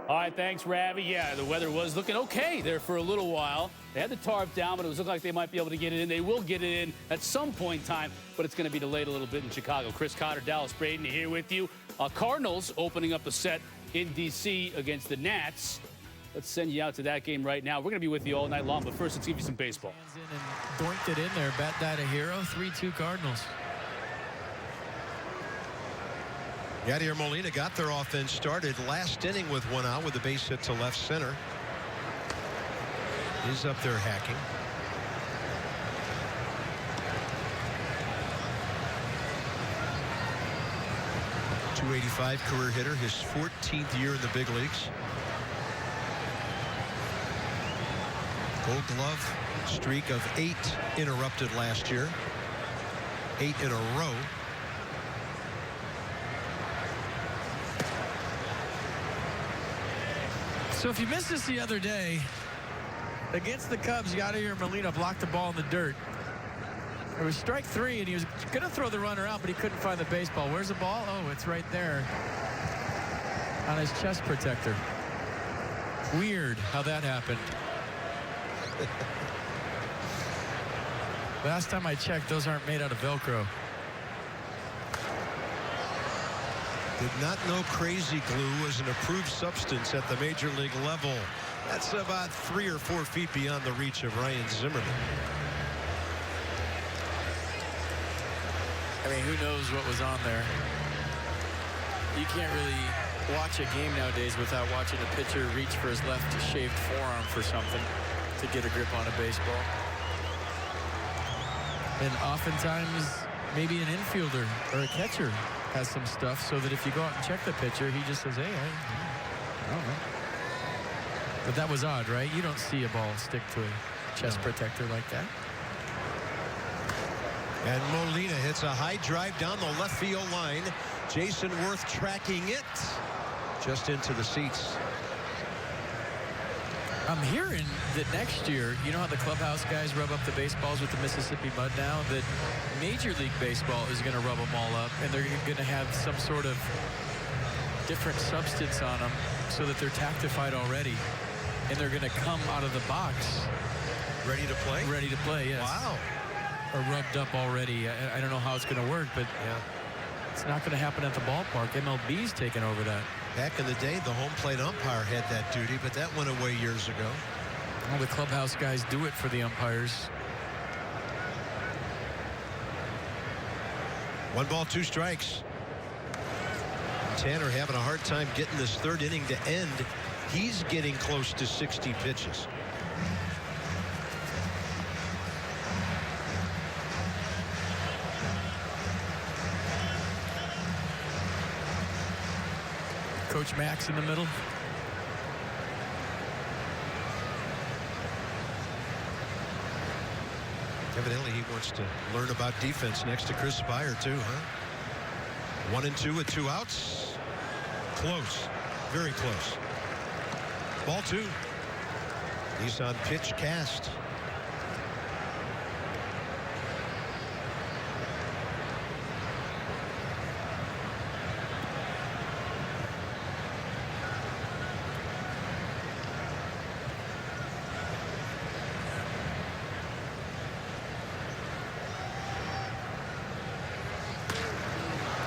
All right, thanks, Ravi. Yeah, the weather was looking okay there for a little while. They had the tarp down, but it was looking like they might be able to get it in. They will get it in at some point in time, but it's going to be delayed a little bit in Chicago. Chris Cotter, Dallas Braden here with you. Cardinals opening up a set in D.C. against the Nats. Let's send you out to that game right now. We're going to be with you all night long, but first, let's give you some baseball. Hands in and doinked it in there. Bat data hero, 3-2 Cardinals. Yadier Molina got their offense started last inning with one out with a base hit to left center. He's up there hacking. .285 career hitter, his 14th year in the big leagues. Gold Glove streak of 8 interrupted last year. 8 in a row. So if you missed this the other day, against the Cubs, Yadier Molina blocked the ball in the dirt. It was strike 3, and he was going to throw the runner out, but he couldn't find the baseball. Where's the ball? Oh, it's right there on his chest protector. Weird how that happened. Last time I checked, those aren't made out of Velcro. Did not know crazy glue was an approved substance at the major league level. That's about 3 or 4 feet beyond the reach of Ryan Zimmerman. I mean, who knows what was on there? You can't really watch a game nowadays without watching a pitcher reach for his left shaved forearm for something to get a grip on a baseball. And oftentimes, maybe an infielder or a catcher has some stuff so that if you go out and check the pitcher, he just says, hey, I don't know. But that was odd, right? You don't see a ball stick to a chest protector like that. And Molina hits a high drive down the left field line. Jason Worth tracking it just into the seats. I'm hearing that next year, you know how the clubhouse guys rub up the baseballs with the Mississippi mud now, that Major League Baseball is going to rub them all up, and they're going to have some sort of different substance on them so that they're tactified already, and they're going to come out of the box. Ready to play? Ready to play, yes. Wow. Or rubbed up already. I don't know how it's going to work, but yeah, it's not going to happen at the ballpark. MLB's taking over that. Back in the day, the home plate umpire had that duty, but that went away years ago. Well, the clubhouse guys do it for the umpires. 1 ball, 2 strikes. Tanner having a hard time getting this third inning to end. He's getting close to 60 pitches. Coach Max in the middle. Evidently, he wants to learn about defense next to Chris Spire, too, huh? 1-2 with 2 outs. Close. Very close. Ball 2. He's on pitch cast.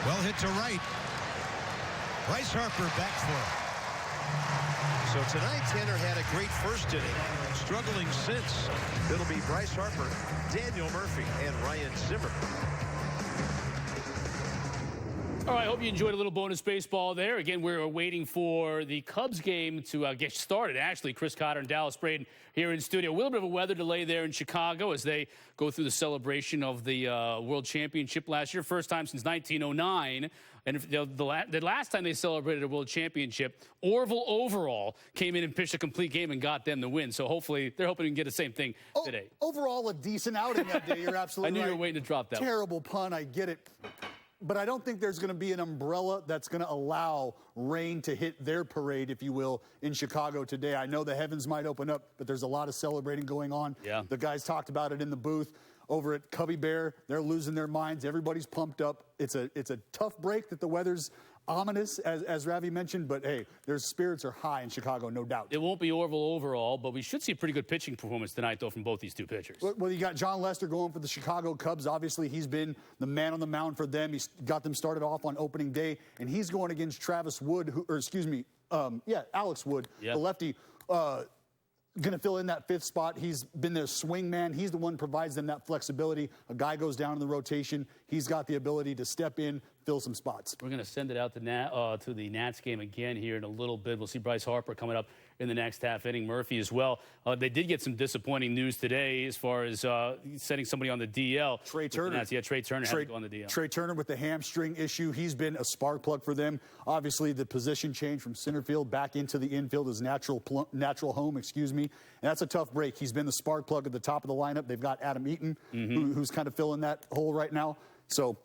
Well hit to right. Bryce Harper back for it. So tonight, Tanner had a great first inning. Struggling since. It'll be Bryce Harper, Daniel Murphy, and Ryan Zimmerman. All right, I hope you enjoyed a little bonus baseball there. Again, we're waiting for the Cubs game to get started. Actually, Chris Cotter and Dallas Braden here in studio. A little bit of a weather delay there in Chicago as they go through the celebration of the World Championship last year. First time since 1909. And the last time they celebrated a World Championship, Orville Overall came in and pitched a complete game and got them the win. So hopefully they're hoping to get the same thing today. Overall, a decent outing that day. You're absolutely right. I knew you were waiting to drop that. Terrible pun. I get it. But I don't think there's going to be an umbrella that's going to allow rain to hit their parade, if you will, in Chicago today. I know the heavens might open up, but there's a lot of celebrating going on. Yeah. The guys talked about it in the booth over at Cubby Bear. They're losing their minds. Everybody's pumped up. It's a tough break that the weather's ominous, as Ravi mentioned, but hey, their spirits are high in Chicago, no doubt. It won't be Orville overall, but we should see a pretty good pitching performance tonight, though, from both these two pitchers. Well, you got John Lester going for the Chicago Cubs. Obviously, he's been the man on the mound for them. He's got them started off on opening day, and he's going against Alex Wood, the lefty. Going to fill in that fifth spot. He's been their swing man. He's the one who provides them that flexibility. A guy goes down in the rotation. He's got the ability to step in, fill some spots. We're going to send it out to the Nats game again here in a little bit. We'll see Bryce Harper coming up in the next half inning. Murphy as well. They did get some disappointing news today as far as setting somebody on the DL. Trey Turner. Yeah, Trey Turner had to go on the DL. Trey Turner with the hamstring issue. He's been a spark plug for them. Obviously, the position change from center field back into the infield, his natural home, And that's a tough break. He's been the spark plug at the top of the lineup. They've got Adam Eaton, who's kind of filling that hole right now. So,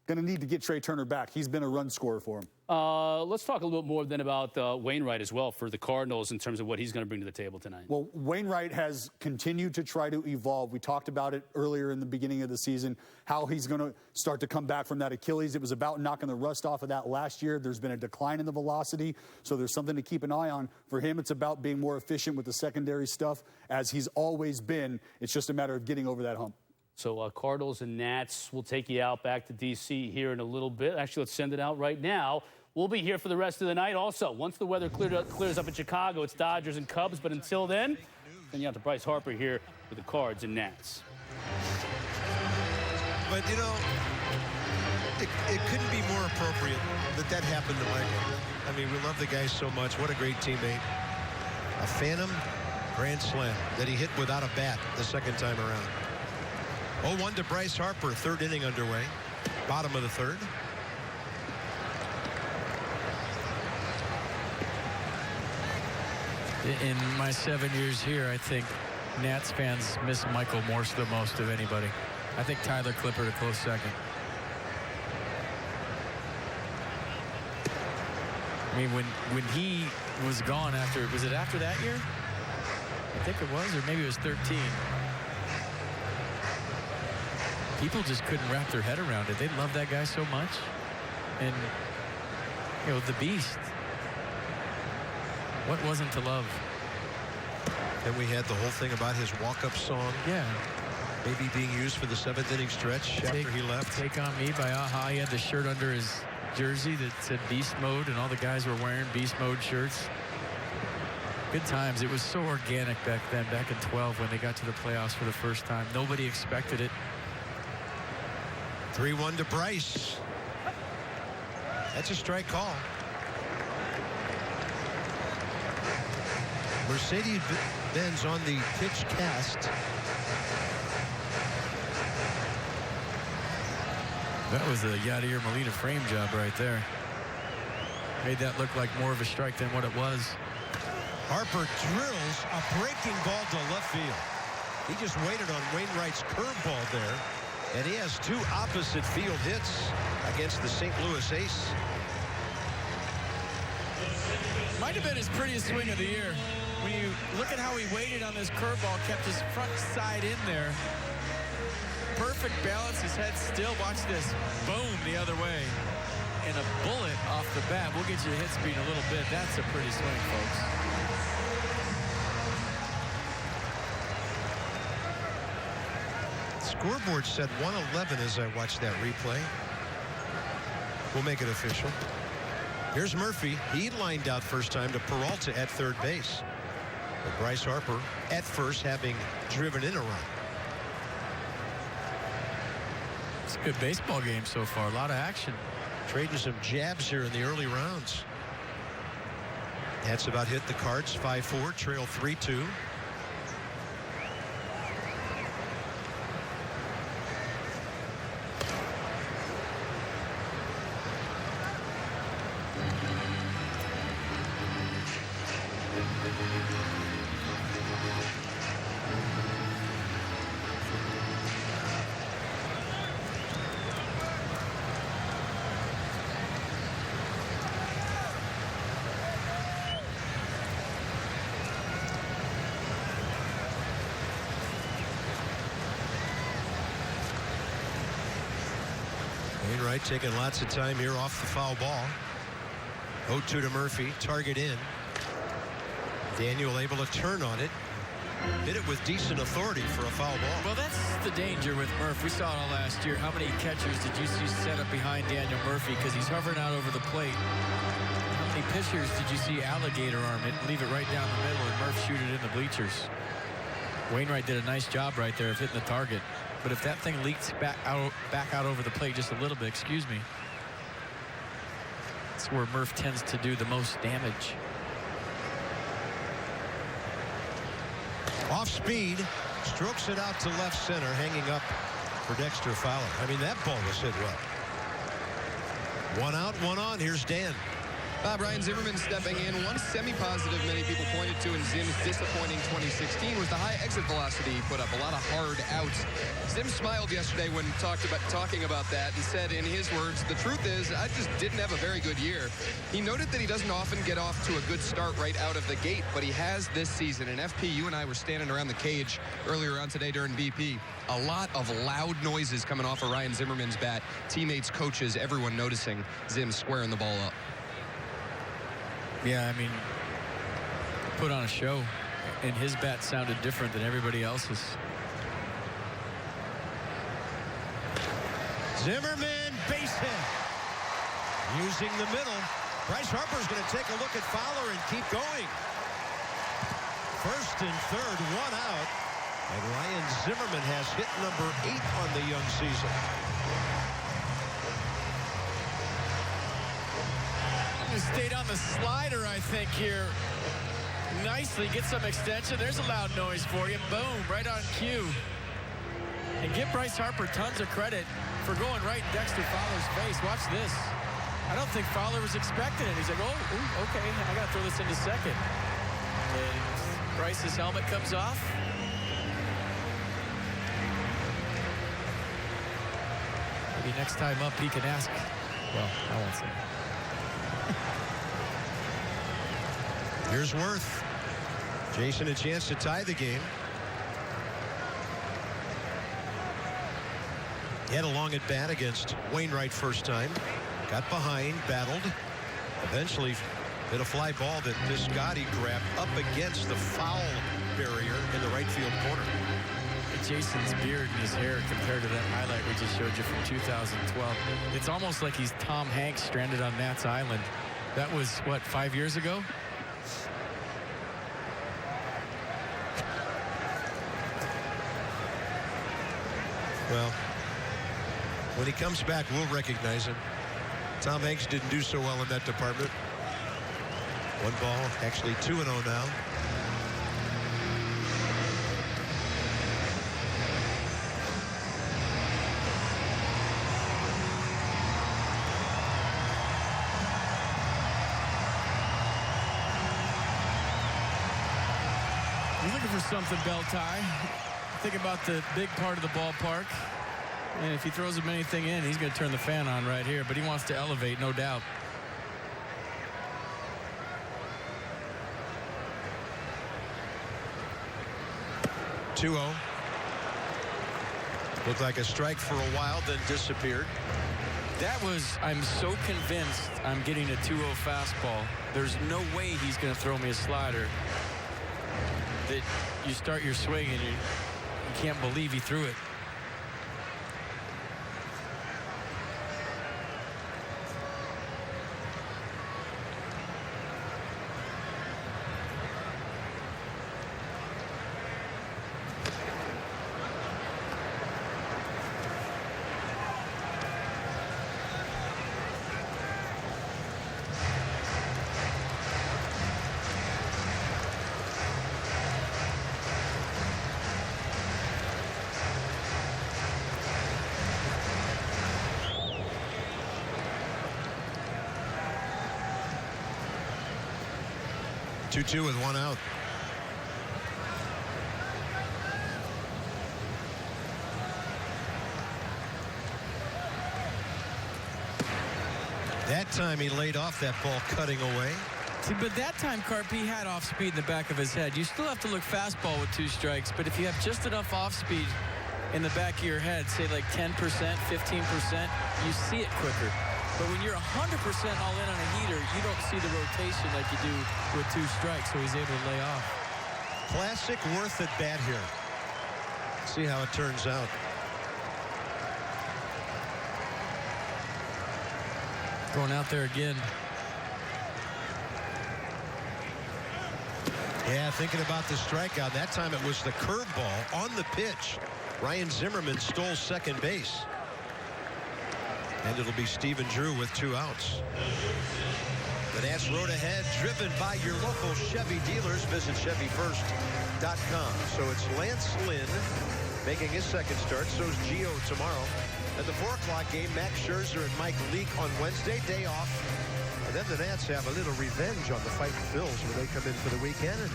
going to need to get Trey Turner back. He's been a run scorer for him. Let's talk a little bit more then about Wainwright as well for the Cardinals in terms of what he's going to bring to the table tonight. Well, Wainwright has continued to try to evolve. We talked about it earlier in the beginning of the season, how he's going to start to come back from that Achilles. It was about knocking the rust off of that last year. There's been a decline in the velocity, so there's something to keep an eye on. For him, it's about being more efficient with the secondary stuff, as he's always been. It's just a matter of getting over that hump. So Cardinals and Nats will take you out back to D.C. here in a little bit. Actually, let's send it out right now. We'll be here for the rest of the night. Also, once the weather clears up in Chicago, it's Dodgers and Cubs. But until then, send you out to Bryce Harper here with the Cards and Nats. But, you know, it couldn't be more appropriate that happened to Michael. I mean, we love the guy so much. What a great teammate. A phantom grand slam that he hit without a bat the second time around. 0-1 to Bryce Harper, third inning underway. Bottom of the third. In my 7 years here, I think Nats fans miss Michael Morse the most of anybody. I think Tyler Clippard a close second. I mean, when he was gone after, was it after that year? I think it was, or maybe it was 13. People just couldn't wrap their head around it. They loved that guy so much. And, you know, the beast. What wasn't to love? Then we had the whole thing about his walk-up song. Yeah. Maybe being used for the 7th inning stretch after he left. Take On Me by Aha. He had the shirt under his jersey that said Beast Mode, and all the guys were wearing Beast Mode shirts. Good times. It was so organic back then, back in 12 when they got to the playoffs for the first time. Nobody expected it. 3-1 to Bryce. That's a strike call. Mercedes-Benz on the pitch cast. That was a Yadier Molina frame job right there. Made that look like more of a strike than what it was. Harper drills a breaking ball to left field. He just waited on Wainwright's curveball there. And he has two opposite field hits against the St. Louis Ace. Might have been his prettiest swing of the year. When you look at how he waited on this curveball, kept his front side in there. Perfect balance, his head still. Watch this. Boom, the other way. And a bullet off the bat. We'll get you a hit speed in a little bit. That's a pretty swing, folks. Scoreboard said 111 as I watched that replay. We'll make it official. Here's Murphy. He lined out first time to Peralta at third base. But Bryce Harper at first, having driven in a run. It's a good baseball game so far. A lot of action. Trading some jabs here in the early rounds. That's about hit the Cards 5-4, trail 3-2. Wainwright taking lots of time here off the foul ball. 0-2 to Murphy. Target in. Daniel able to turn on it. Hit it with decent authority for a foul ball. Well, that's the danger with Murph. We saw it all last year. How many catchers did you see set up behind Daniel Murphy because he's hovering out over the plate? How many pitchers did you see alligator arm it and leave it right down the middle and Murph shoot it in the bleachers? Wainwright did a nice job right there of hitting the target. But if that thing leaks back out over the plate just a little bit, excuse me, that's where Murph tends to do the most damage. Off speed, strokes it out to left center, hanging up for Dexter Fowler. I mean, that ball was hit well. One out, one on. Here's Dan. Ryan Zimmerman stepping in. One semi-positive many people pointed to in Zim's disappointing 2016 was the high exit velocity he put up. A lot of hard outs. Zim smiled yesterday when talking about that and said, in his words, the truth is I just didn't have a very good year. He noted that he doesn't often get off to a good start right out of the gate, but he has this season. And FP, you and I were standing around the cage earlier on today during BP. A lot of loud noises coming off of Ryan Zimmerman's bat. Teammates, coaches, everyone noticing Zim squaring the ball up. Yeah, I mean, put on a show, and his bat sounded different than everybody else's. Zimmerman, base hit. Using the middle. Bryce Harper's going to take a look at Fowler and keep going. First and third, one out. And Ryan Zimmerman has hit number 8 on the young season. Stayed on the slider, I think, here. Nicely, get some extension. There's a loud noise for you. Boom, right on cue. And give Bryce Harper tons of credit for going right in Dexter Fowler's face. Watch this. I don't think Fowler was expecting it. He's like, oh, okay, I got to throw this into second. And Bryce's helmet comes off. Maybe next time up, he can ask. Well, I won't say. Here's Worth. Jason a chance to tie the game. He had a long at bat against Wainwright first time. Got behind, battled. Eventually hit a fly ball that Piscotty grabbed up against the foul barrier in the right field corner. Jason's beard and his hair compared to that highlight we just showed you from 2012. It's almost like he's Tom Hanks stranded on Nats Island. That was, what, 5 years ago? Well, when he comes back, we'll recognize him. Tom Hanks didn't do so well in that department. One ball, actually 2-0 now. He's looking for something, Bell-Ty. Think about the big part of the ballpark. And if he throws him anything in, he's going to turn the fan on right here. But he wants to elevate, no doubt. Looked like a strike for a while, then disappeared. That was, I'm so convinced I'm getting a 2-0 fastball. There's no way he's going to throw me a slider. That you start your swing and you can't believe he threw it. Two with one out. That time he laid off that ball cutting away. See, but that time, Carp, he had off speed in the back of his head. You still have to look fastball with 2 strikes, but if you have just enough off speed in the back of your head, say like 10%, 15%, you see it quicker. But when you're 100% all in on a heater, you don't see the rotation like you do with 2 strikes, so he's able to lay off. Classic worth at bat here. See how it turns out. Going out there again. Yeah, thinking about the strikeout. That time it was the curveball on the pitch. Ryan Zimmerman stole second base. And it'll be Stephen Drew with 2 outs. The Nats road ahead, driven by your local Chevy dealers. Visit ChevyFirst.com. So it's Lance Lynn making his second start. So is Gio tomorrow. And the 4 o'clock game, Max Scherzer and Mike Leake on Wednesday, day off. And then the Nats have a little revenge on the fighting Phils when they come in for the weekend. And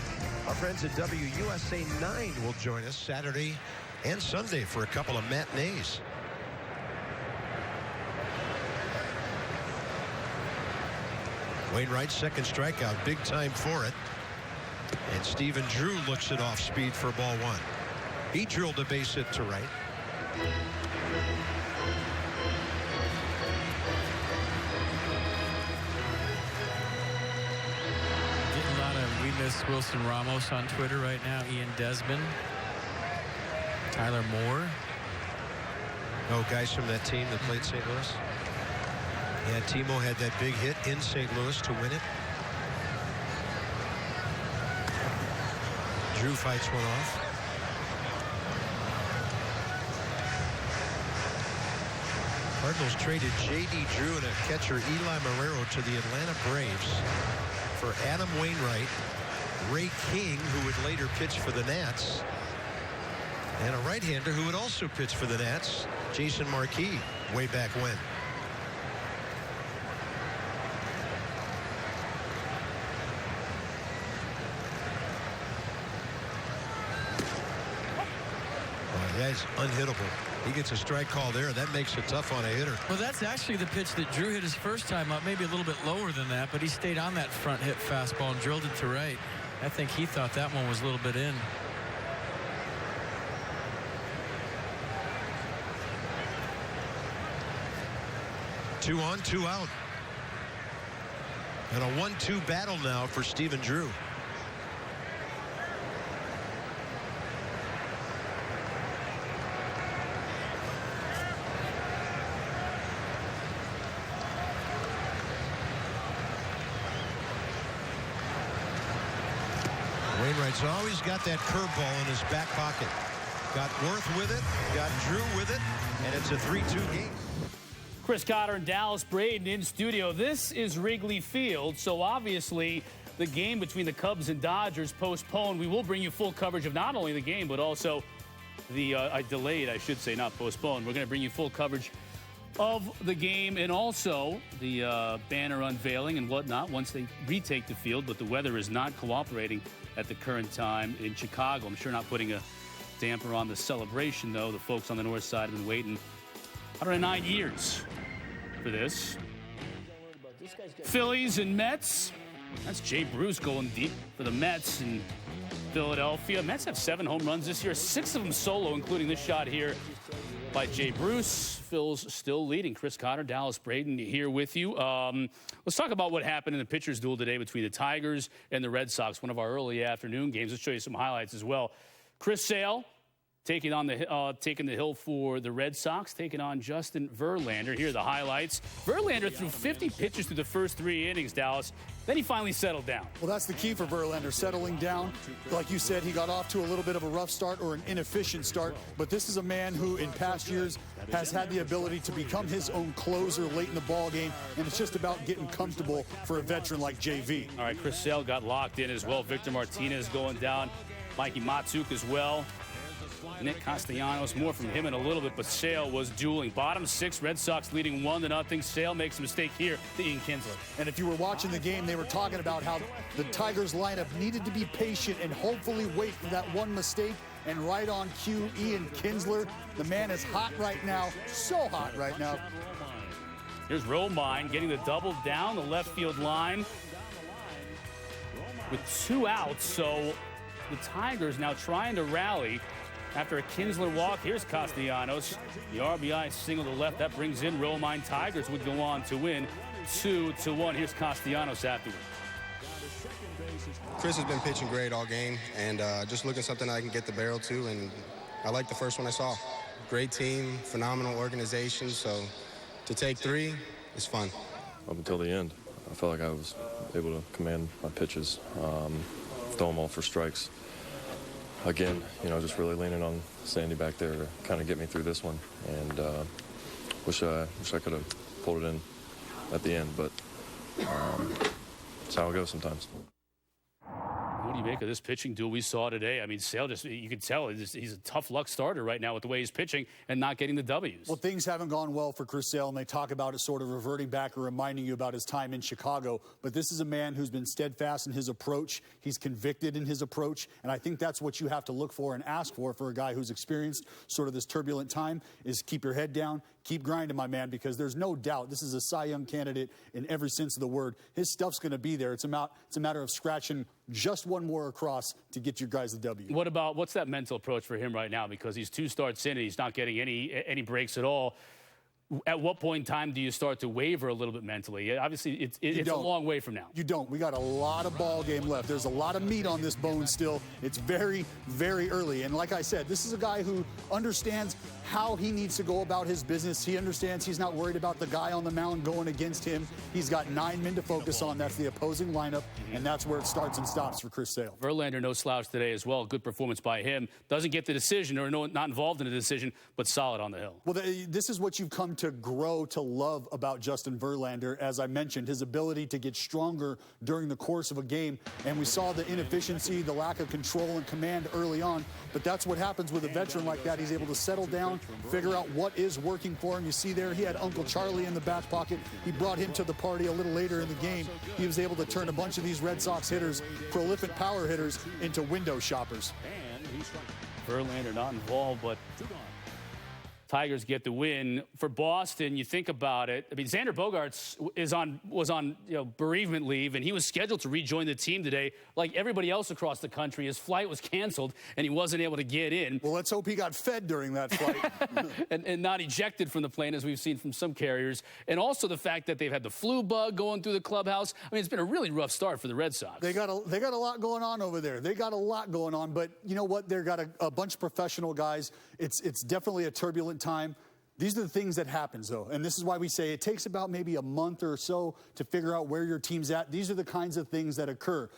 our friends at WUSA 9 will join us Saturday and Sunday for a couple of matinees. Wainwright's second strikeout, big time for it. And Stephen Drew looks it off speed for ball 1. He drilled a base hit to right. Getting a lot of We Miss Wilson Ramos on Twitter right now. Ian Desmond. Tyler Moore. Oh, guys from that team that played St. Louis. Yeah, Timo had that big hit in St. Louis to win it. Drew fights one off. Cardinals traded J.D. Drew and a catcher Eli Marrero to the Atlanta Braves for Adam Wainwright, Ray King, who would later pitch for the Nats, and a right-hander who would also pitch for the Nats, Jason Marquis, way back when. Yeah, he's unhittable. He gets a strike call there. That makes it tough on a hitter. Well, that's actually the pitch that Drew hit his first time up, maybe a little bit lower than that, but he stayed on that front hit fastball and drilled it to right. I think he thought that one was a little bit in. Two on, 2 out. And a 1-2 battle now for Stephen Drew. Wainwright's always got that curveball in his back pocket. Got Worth with it, got Drew with it, and it's a 3-2 game. Chris Cotter and Dallas Braden in studio. This is Wrigley Field, so obviously the game between the Cubs and Dodgers postponed. We will bring you full coverage of not only the game, but also the delayed, I should say, not postponed. We're going to bring you full coverage of the game and also the banner unveiling and whatnot once they retake the field, but the weather is not cooperating at the current time in Chicago. I'm sure not putting a damper on the celebration, though. The folks on the north side have been waiting 109 years for this. Phillies and Mets. That's Jay Bruce going deep for the Mets in Philadelphia. Mets have 7 home runs this year, 6 of them solo, including this shot here by Jay Bruce. Phil's still leading. Chris Cotter, Dallas Braden here with you. Let's talk about what happened in the pitchers' duel today between the Tigers and the Red Sox, one of our early afternoon games. Let's show you some highlights as well. Chris Sale taking the hill for the Red Sox, taking on Justin Verlander. Here are the highlights. Verlander threw 50 pitches through the first 3 innings, Dallas. Then he finally settled down. Well, that's the key for Verlander, settling down. Like you said, he got off to a little bit of a rough start or an inefficient start, but this is a man who in past years has had the ability to become his own closer late in the ball game, and it's just about getting comfortable for a veteran like JV. All right, Chris Sale got locked in as well. Victor Martinez going down. Mikey Matsuk as well. Nick Castellanos, more from him in a little bit, but Sale was dueling. Bottom 6, Red Sox leading 1-0. Sale makes a mistake here to Ian Kinsler. And if you were watching the game, they were talking about how the Tigers lineup needed to be patient and hopefully wait for that one mistake. And right on cue, Ian Kinsler. The man is hot right now, so hot right now. Here's Romine getting the double down the left field line with 2 outs. So the Tigers now trying to rally After a Kinsler walk, here's Castellanos. The RBI single to left. That brings in Romine. Tigers would go on to win 2-1. Here's Castellanos afterward. Chris has been pitching great all game, and just looking something I can get the barrel to, and I like the first one I saw. Great team, phenomenal organization, so to take 3 is fun. Up until the end, I felt like I was able to command my pitches, throw them all for strikes. Again, just really leaning on Sandy back there to kind of get me through this one, and wish I could have pulled it in at the end, but that's how it goes sometimes. What do you make of this pitching duel we saw today? I mean, Sale you can tell he's a tough luck starter right now with the way he's pitching and not getting the W's. Well, things haven't gone well for Chris Sale, and they talk about it sort of reverting back or reminding you about his time in Chicago. But this is a man who's been steadfast in his approach. He's convicted in his approach, and I think that's what you have to look for and ask for a guy who's experienced sort of this turbulent time, is keep your head down, keep grinding, my man, because there's no doubt this is a Cy Young candidate in every sense of the word. His stuff's going to be there. It's a matter of scratching just one more across to get your guys the W. What's that mental approach for him right now? Because he's 2 starts in and he's not getting any breaks at all. At what point in time do you start to waver a little bit mentally? Obviously, it's a long way from now. You don't. We got a lot of ball game left. There's a lot of meat on this bone still. It's very, very early. And like I said, this is a guy who understands how he needs to go about his business. He understands he's not worried about the guy on the mound going against him. He's got 9 men to focus on. That's the opposing lineup, and that's where it starts and stops for Chris Sale. Verlander, no slouch today as well. Good performance by him. Doesn't get the decision or not involved in the decision, but solid on the hill. Well, this is what you've come to grow to love about Justin Verlander. As I mentioned, his ability to get stronger during the course of a game, and we saw the inefficiency, the lack of control and command early on, but that's what happens with a veteran like that. He's able to settle down, figure out what is working for him. You see there, he had Uncle Charlie in the back pocket. He brought him to the party a little later in the game. He was able to turn a bunch of these Red Sox hitters, prolific power hitters, into window shoppers. Verlander not involved, but Tigers get the win. For Boston, you think about it. I mean, Xander Bogaerts was on bereavement leave, and he was scheduled to rejoin the team today. Like everybody else across the country, his flight was canceled, and he wasn't able to get in. Well, let's hope he got fed during that flight. and not ejected from the plane, as we've seen from some carriers. And also the fact that they've had the flu bug going through the clubhouse. I mean, it's been a really rough start for the Red Sox. They got a lot going on over there. They got a lot going on, but you know what? They've got a bunch of professional guys. It's definitely a turbulent time. These are the things that happens, though, and this is why we say it takes about maybe a month or so to figure out where your team's at. These are the kinds of things that occur.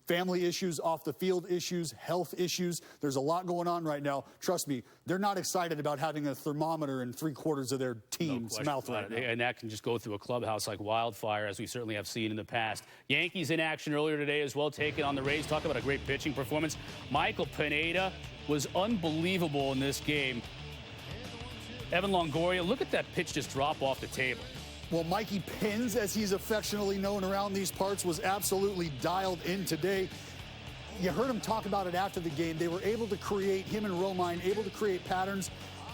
Family issues, off-the-field issues, health issues. There's a lot going on right now. Trust me, they're not excited about having a thermometer in 3/4 of their team's mouth right now. And that can just go through a clubhouse like wildfire, as we certainly have seen in the past. Yankees in action earlier today as well, taking on the Rays. Talk about a great pitching performance. Michael Pineda was unbelievable in this game. Evan Longoria, look at that pitch just drop off the table. Well, Mikey Pins, as he's affectionately known around these parts, was absolutely dialed in today. You heard him talk about it after the game. They were able to create, him and Romine, able to create patterns,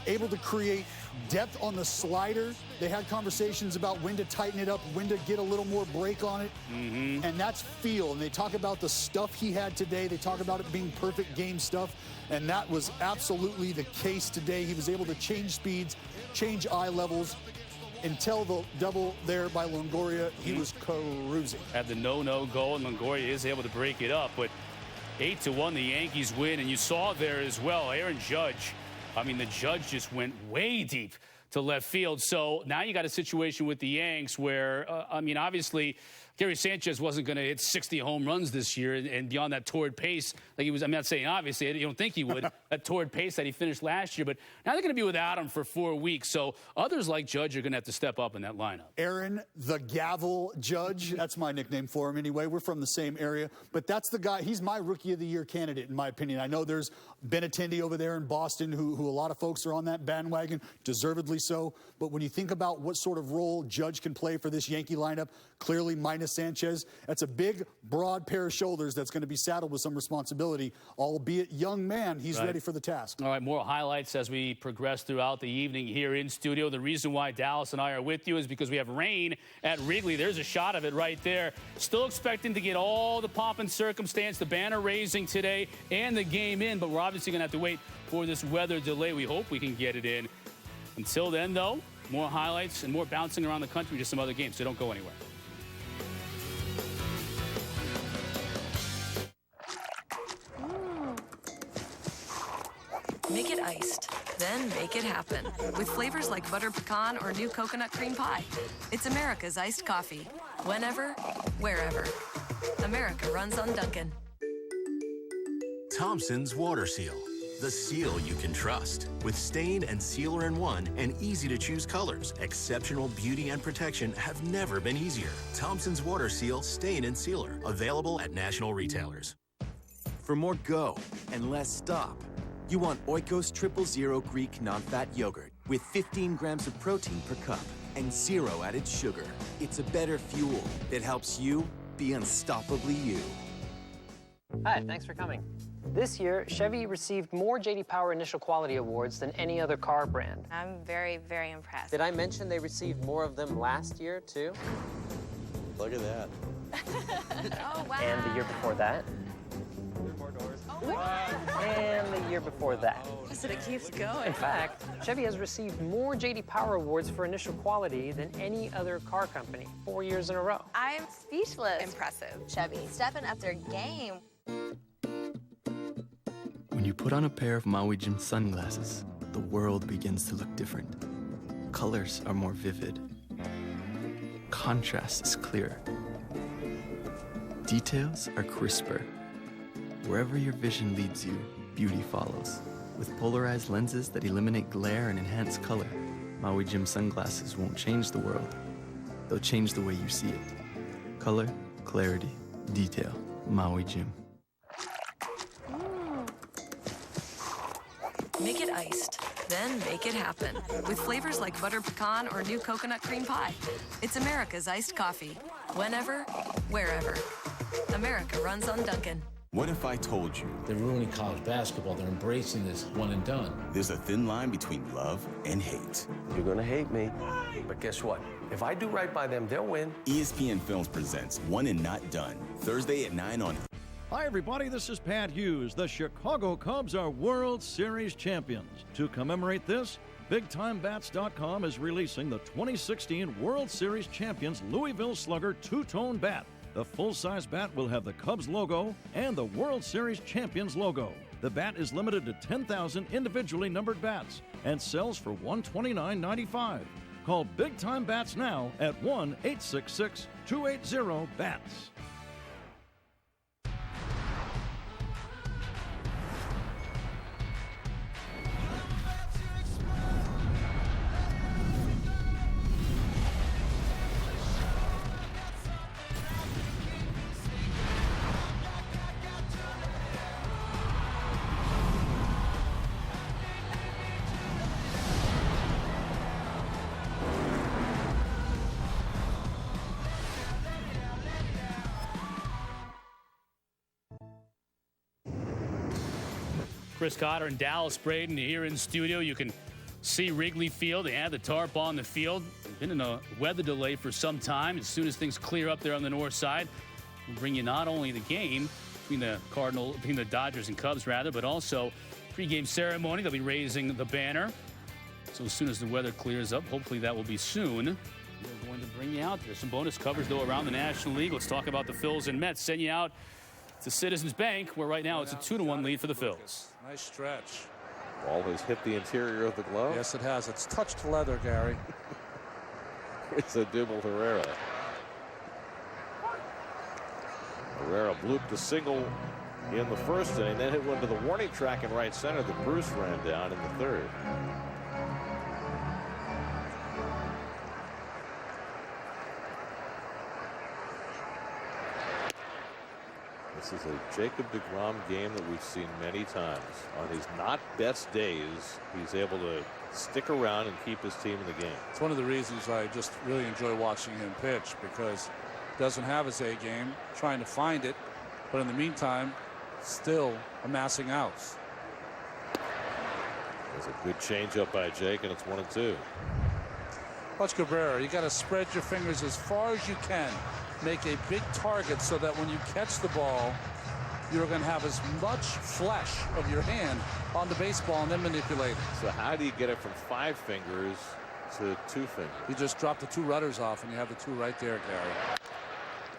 able to create depth on the slider. They had conversations about when to tighten it up, when to get a little more break on it. And that's feel. And they talk about the stuff he had today. They talk about it being perfect game stuff. And that was absolutely the case today. He was able to change speeds, change eye levels. Until the double there by Longoria, he was cruising. Had the no goal, and Longoria is able to break it up. But 8-1, the Yankees win. And you saw there as well, Aaron Judge. I mean, the Judge just went way deep to left field. So now you got a situation with the Yanks where, I mean, obviously, Gary Sanchez wasn't going to hit 60 home runs this year and beyond that torrid pace like he was. I'm not saying obviously, you don't think he would, that torrid pace that he finished last year. But now they're going to be without him for 4 weeks. So others like Judge are going to have to step up in that lineup. Aaron the Gavel Judge, that's my nickname for him anyway. We're from the same area. But that's the guy, he's my Rookie of the Year candidate in my opinion. I know there's Benintendi over there in Boston who a lot of folks are on that bandwagon, deservedly so. But when you think about what sort of role Judge can play for this Yankee lineup, clearly minus Alex Sanchez. That's a big, broad pair of shoulders that's going to be saddled with some responsibility, albeit young man. He's ready for the task. All right, more highlights as we progress throughout the evening here in studio. The reason why Dallas and I are with you is because we have rain at Wrigley. There's a shot of it right there. Still expecting to get all the pomp and circumstance, the banner raising today and the game in, but we're obviously going to have to wait for this weather delay. We hope we can get it in. Until then, though, more highlights and more bouncing around the country to some other games, so don't go anywhere. Make it iced, then make it happen. With flavors like butter pecan or new coconut cream pie. It's America's iced coffee. Whenever, wherever. America runs on Dunkin'. Thompson's Water Seal. The seal you can trust. With stain and sealer in one and easy-to-choose colors, exceptional beauty and protection have never been easier. Thompson's Water Seal Stain and Sealer. Available at national retailers. For more go and less stop, you want Oikos 000 Greek non-fat yogurt with 15 grams of protein per cup and 0 added sugar. It's a better fuel that helps you be unstoppably you. Hi, thanks for coming. This year, Chevy received more J.D. Power Initial Quality Awards than any other car brand. I'm very, very impressed. Did I mention they received more of them last year, too? Look at that. Oh, wow. And the year before that. More doors. Oh, and the year before that. So it keeps going. In fact, Chevy has received more J.D. Power Awards for initial quality than any other car company, 4 years in a row. I'm speechless. Impressive. Chevy, stepping up their game. When you put on a pair of Maui Jim sunglasses, the world begins to look different. Colors are more vivid. Contrast is clearer. Details are crisper. Wherever your vision leads you, beauty follows. With polarized lenses that eliminate glare and enhance color, Maui Jim sunglasses won't change the world. They'll change the way you see it. Color, clarity, detail. Maui Jim. Make it iced, then make it happen. With flavors like butter pecan or new coconut cream pie. It's America's iced coffee. Whenever, wherever. America runs on Dunkin'. What if I told you? They're ruining college basketball. They're embracing this one and done. There's a thin line between love and hate. You're gonna hate me, but guess what? If I do right by them, they'll win. ESPN Films presents One and Not Done, Thursday at 9 on... Hi, everybody. This is Pat Hughes. The Chicago Cubs are World Series champions. To commemorate this, BigTimeBats.com is releasing the 2016 World Series champions Louisville Slugger two-tone bat. The full-size bat will have the Cubs logo and the World Series champions logo. The bat is limited to 10,000 individually numbered bats and sells for $129.95. Call Big Time Bats now at 1-866-280-BATS. Chris Cotter and Dallas Braden here in studio. You can see Wrigley Field. They had the tarp on the field. They've been in a weather delay for some time. As soon as things clear up there on the north side, we'll bring you not only the game between the Dodgers and Cubs, rather, but also pregame ceremony. They'll be raising the banner. So as soon as the weather clears up, hopefully that will be soon, we're going to bring you out. There's some bonus coverage, though, around the National League. Let's talk about the Phils and Mets. Send you out to Citizens Bank, where right now it's a 2-1 lead for the Phils. Nice stretch. Ball has hit the interior of the glove. Yes, it has. It's touched leather, Gary. It's a double Herrera. Herrera blooped a single in the first inning, then hit one to the warning track in right center that Bruce ran down in the third. This is a Jacob deGrom game that we've seen many times. On his not best days, he's able to stick around and keep his team in the game. It's one of the reasons I just really enjoy watching him pitch, because doesn't have his A game, trying to find it, but in the meantime, still amassing outs. There's a good changeup by Jake, and it's 1-2. Watch Cabrera. You got to spread your fingers as far as you can. Make a big target so that when you catch the ball, you're going to have as much flesh of your hand on the baseball and then manipulate it. So how do you get it from 5 fingers to 2 fingers? You just drop the 2 rudders off, and you have the 2 right there, Gary.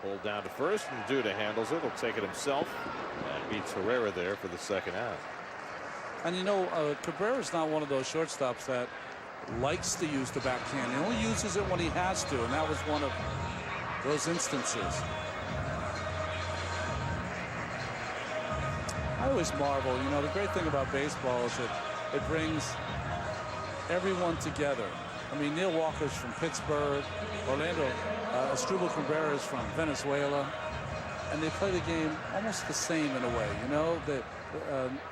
Pulled down to first, and Duda handles it. He'll take it himself and beats Herrera there for the second out. And you know, Cabrera's not one of those shortstops that likes to use the backhand. He only uses it when he has to, and that was one of those instances. I always marvel, you know, the great thing about baseball is that it brings everyone together. I mean, Neil Walker's from Pittsburgh, Orlando, Asdrubal Cabrera is from Venezuela, and they play the game almost the same in a way. You know,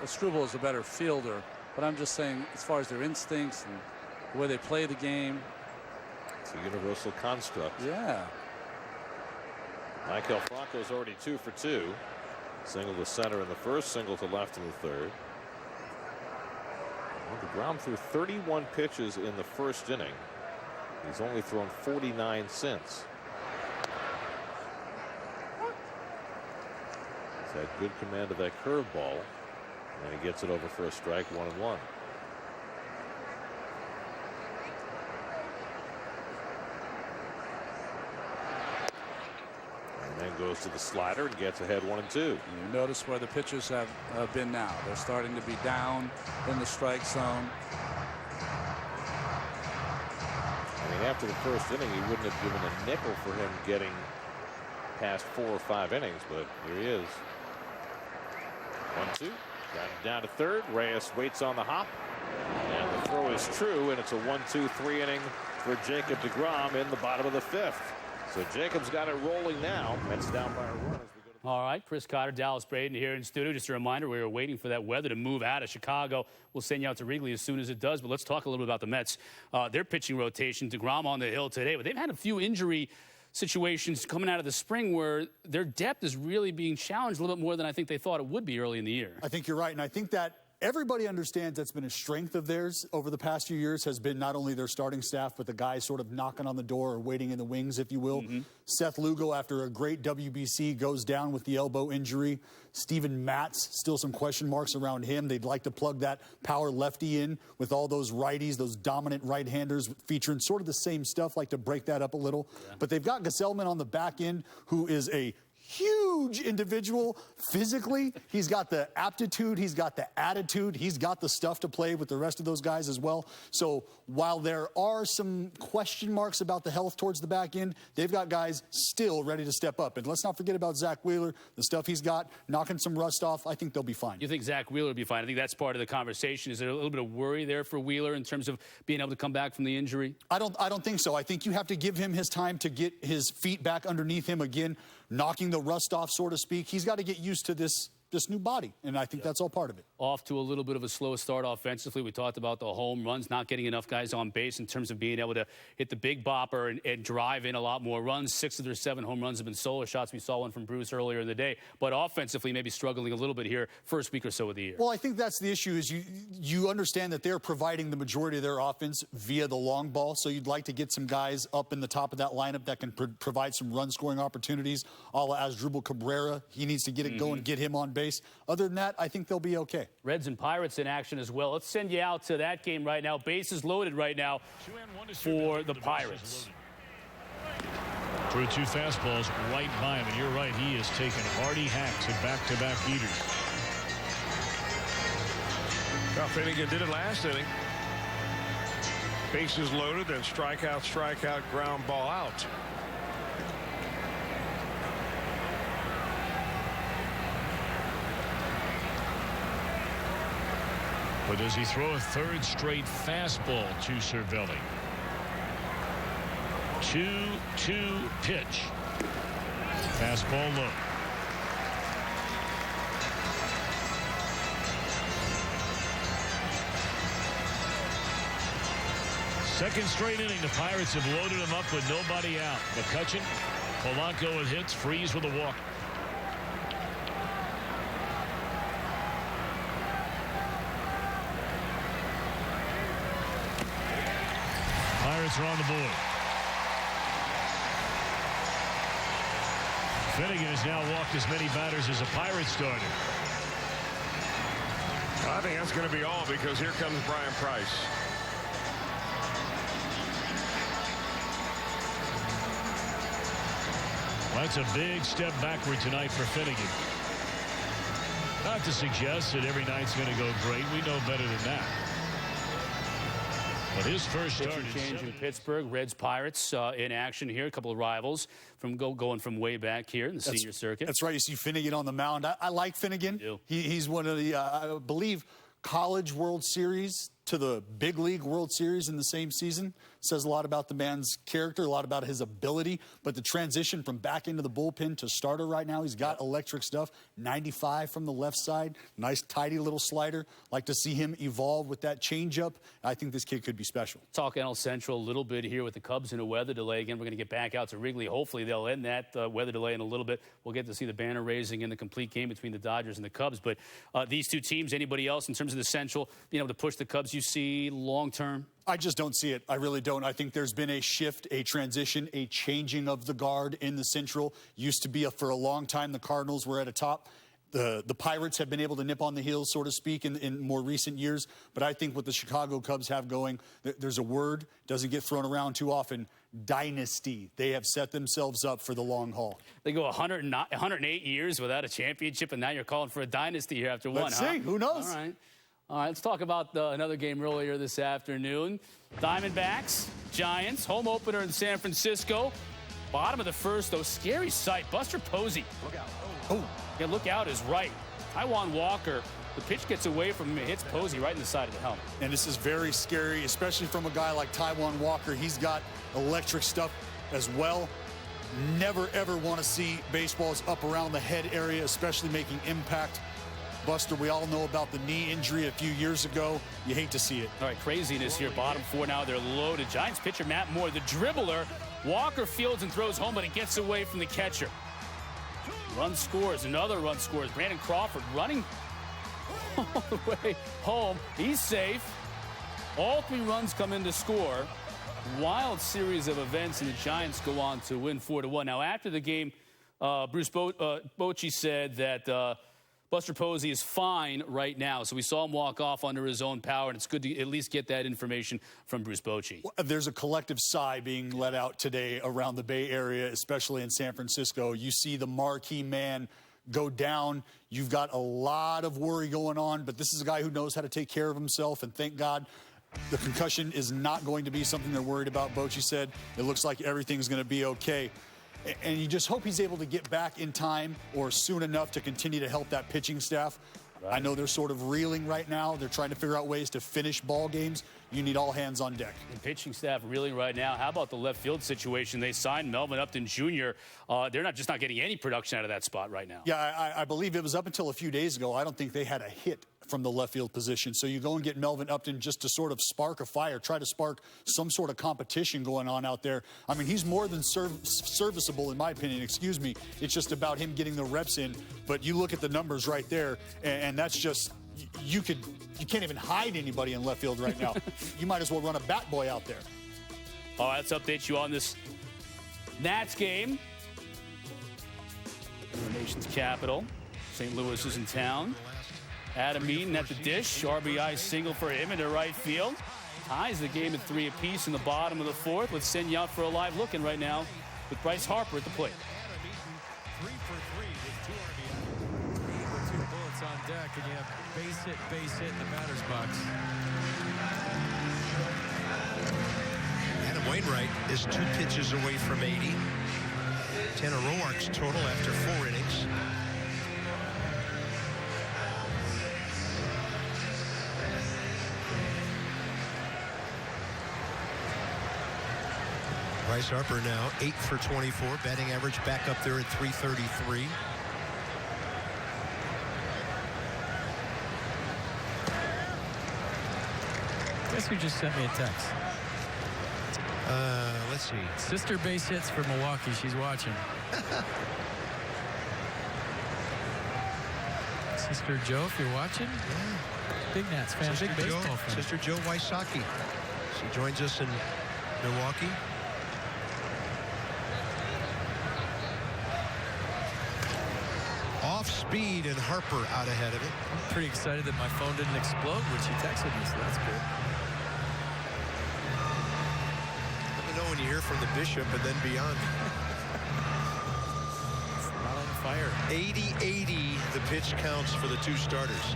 Asdrubal is a better fielder, but I'm just saying, as far as their instincts and the way they play the game, it's a universal construct. Yeah. Michael Franco's already 2 for 2. Single to center in the first, single to left in the third. DeGrom threw 31 pitches in the first inning. He's only thrown 49 since. He's had good command of that curveball, and he gets it over for a strike, 1-1. Then goes to the slider and gets ahead 1-2. You notice where the pitchers have been now. They're starting to be down in the strike zone. I mean, after the first inning, you wouldn't have given a nickel for him getting past 4 or 5 innings, but here he is. 1-2. Got him down to third. Reyes waits on the hop. And the throw is true, and it's a 1-2-3 inning for Jacob deGrom in the bottom of the 5th. So Jacob's got it rolling now. Mets down by a run. All right, Chris Cotter, Dallas Braden here in studio. Just a reminder, we were waiting for that weather to move out of Chicago. We'll send you out to Wrigley as soon as it does. But let's talk a little bit about the Mets. Their pitching rotation, deGrom on the hill today. But they've had a few injury situations coming out of the spring where their depth is really being challenged a little bit more than I think they thought it would be early in the year. I think you're right, and I think that everybody understands that's been a strength of theirs over the past few years has been not only their starting staff, but the guys sort of knocking on the door or waiting in the wings, if you will. Seth Lugo, after a great WBC, goes down with the elbow injury. Steven Matz, still some question marks around him. They'd like to plug that power lefty in with all those righties, those dominant right-handers featuring sort of the same stuff, like to break that up a little. Yeah. But they've got Gesellman on the back end, who is a huge individual physically. He's got the aptitude, he's got the attitude, he's got the stuff to play with the rest of those guys as well. So while there are some question marks about the health towards the back end, they've got guys still ready to step up. And let's not forget about Zach Wheeler, the stuff he's got, knocking some rust off. I think they'll be fine. You think Zach Wheeler will be fine? I think that's part of the conversation. Is there a little bit of worry there for Wheeler in terms of being able to come back from the injury? I don't think so. I think you have to give him his time to get his feet back underneath him again, knocking the rust off, so to speak. He's got to get used to this new body, and I think that's all part of it. Off to a little bit of a slow start offensively. We talked about the home runs, not getting enough guys on base in terms of being able to hit the big bopper and drive in a lot more runs. 6 of their 7 home runs have been solo shots. We saw one from Bruce earlier in the day. But offensively, maybe struggling a little bit here first week or so of the year. Well, I think that's the issue is you understand that they're providing the majority of their offense via the long ball. So you'd like to get some guys up in the top of that lineup that can provide some run-scoring opportunities, a la Asdrubal Cabrera. He needs to get it going, get him on base. Other than that, I think they'll be okay. Reds and Pirates in action as well. Let's send you out to that game right now. Bases loaded right now for the Pirates. Threw 2 fastballs right by him, and you're right, he is taking hearty hacks at back-to-back heaters. Well, Finnegan did it last inning. Bases loaded, then strikeout, ground ball out. But does he throw a 3rd straight fastball to Cervelli? 2-2 pitch. Fastball low. Second straight inning, the Pirates have loaded him up with nobody out. McCutchen Polanco with hits, Freeze with a walk. Pirates are on the board. Finnegan has now walked as many batters as a Pirates starter. I think that's going to be all, because here comes Brian Price. That's a big step backward tonight for Finnegan. Not to suggest that every night's going to go great. We know better than that. But his first start change in Pittsburgh. Reds Pirates in action here. A couple of rivals from going from way back here in the senior circuit. That's right. You see Finnegan on the mound. I like Finnegan. He's one of the, I believe, College World Series to the Big League World Series in the same season. Says a lot about the man's character, a lot about his ability. But the transition from back into the bullpen to starter right now, he's got electric stuff. 95 from the left side. Nice, tidy little slider. Like to see him evolve with that changeup. I think this kid could be special. Talk NL Central a little bit here with the Cubs in a weather delay. Again, we're going to get back out to Wrigley. Hopefully they'll end that weather delay in a little bit. We'll get to see the banner raising in the complete game between the Dodgers and the Cubs. But these two teams, anybody else in terms of the Central, being able to push the Cubs, you see long term? I just don't see it. I really don't. I think there's been a shift, a transition, a changing of the guard in the Central. Used to be, for a long time, the Cardinals were at a top. The Pirates have been able to nip on the heels, so to speak, in more recent years. But I think what the Chicago Cubs have going, there's a word, doesn't get thrown around too often, dynasty. They have set themselves up for the long haul. They go 108 years without a championship, and now you're calling for a dynasty here after one. Let's see. Who knows? All right. All right, let's talk about another game earlier this afternoon. Diamondbacks, Giants, home opener in San Francisco. Bottom of the first, though, scary sight. Buster Posey. Look out. Oh, yeah, look out is right. Taijuan Walker, the pitch gets away from him. It hits Posey right in the side of the helmet. And this is very scary, especially from a guy like Taijuan Walker. He's got electric stuff as well. Never, ever want to see baseballs up around the head area, especially making impact. Buster, we all know about the knee injury a few years ago. You hate to see it. All right, craziness here. Bottom four now, they're loaded. Giants pitcher Matt Moore, the dribbler. Walker fields and throws home, but it gets away from the catcher. Run scores, another run scores. Brandon Crawford running all the way home. He's safe. All three runs come in to score. Wild series of events, and the Giants go on to win 4-1. Now, after the game, Bruce Bochy said that Buster Posey is fine right now. So we saw him walk off under his own power, and it's good to at least get that information from Bruce Bochy. There's a collective sigh being let out today around the Bay Area, especially in San Francisco. You see the marquee man go down. You've got a lot of worry going on, but this is a guy who knows how to take care of himself, and thank God the concussion is not going to be something they're worried about. Bochy said it looks like everything's going to be okay. And you just hope he's able to get back in time or soon enough to continue to help that pitching staff. Right. I know they're sort of reeling right now. They're trying to figure out ways to finish ball games. You need all hands on deck. The pitching staff reeling right now. How about the left field situation? They signed Melvin Upton Jr. They're not getting any production out of that spot right now. Yeah, I believe it was up until a few days ago. I don't think they had a hit from the left field position. So you go and get Melvin Upton just to sort of spark a fire, try to spark some sort of competition going on out there. I mean, he's more than serviceable, in my opinion. Excuse me. It's just about him getting the reps in. But you look at the numbers right there, and that's just, you can't even hide anybody in left field right now. You might as well run a bat boy out there. All right, let's update you on this Nats game in the nation's capital. St. Louis is in town. Adam Eaton at the dish. RBI single for him into right field. Ties the game at 3 apiece in the bottom of the fourth. Let's send you out for a live look-in right now with Bryce Harper at the plate. 3 for 3 with 2 RBI. 2 bullets on deck, and you have base hit in the batter's box. Adam Wainwright is 2 pitches away from 80. Tanner Roark's total after 4 innings. Bryce Harper now 8 for 24, batting average back up there at 333. Guess who just sent me a text? let's see. Sister base hits for Milwaukee. She's watching. Sister Joe, if you're watching. Yeah. Big Nats fan. Big baseball fan. Sister Joe Wysocki. She joins us in Milwaukee. Off speed, and Harper out ahead of it. I'm pretty excited that my phone didn't explode when she texted me, so that's good. Let me know when you hear from the Bishop and then beyond. It's not on fire. 80-80 the pitch counts for the two starters.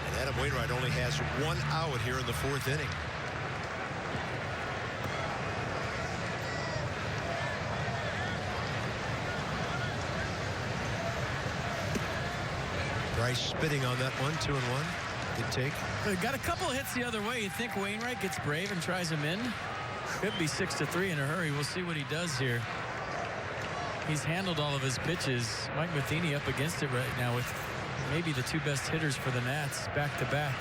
And Adam Wainwright only has 1 out here in the 4th inning. Bryce spitting on that one, 2-1. Good take. Got a couple of hits the other way. You think Wainwright gets brave and tries him in? Could be 6-3 in a hurry. We'll see what he does here. He's handled all of his pitches. Mike Matheny up against it right now with maybe the two best hitters for the Nats back to back.